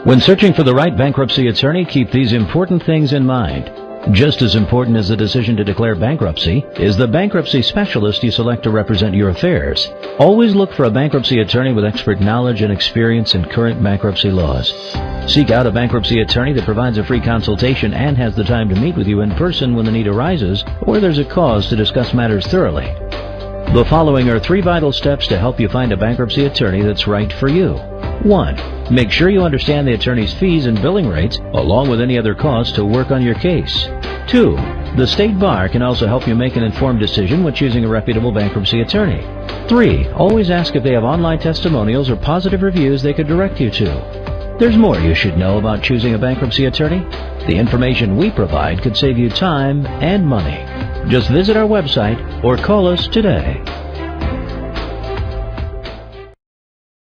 When searching for the right bankruptcy attorney, keep these important things in mind. Just as important as the decision to declare bankruptcy is the bankruptcy specialist you select to represent your affairs. Always look for a bankruptcy attorney with expert knowledge and experience in current bankruptcy laws. Seek out a bankruptcy attorney that provides a free consultation and has the time to meet with you in person when the need arises or there's a cause to discuss matters thoroughly. The following are 3 vital steps to help you find a bankruptcy attorney that's right for you. 1. Make sure you understand the attorney's fees and billing rates, along with any other costs to work on your case. 2. The State Bar can also help you make an informed decision when choosing a reputable bankruptcy attorney. 3. Always ask if they have online testimonials or positive reviews they could direct you to. There's more you should know about choosing a bankruptcy attorney. The information we provide could save you time and money. Just visit our website or call us today.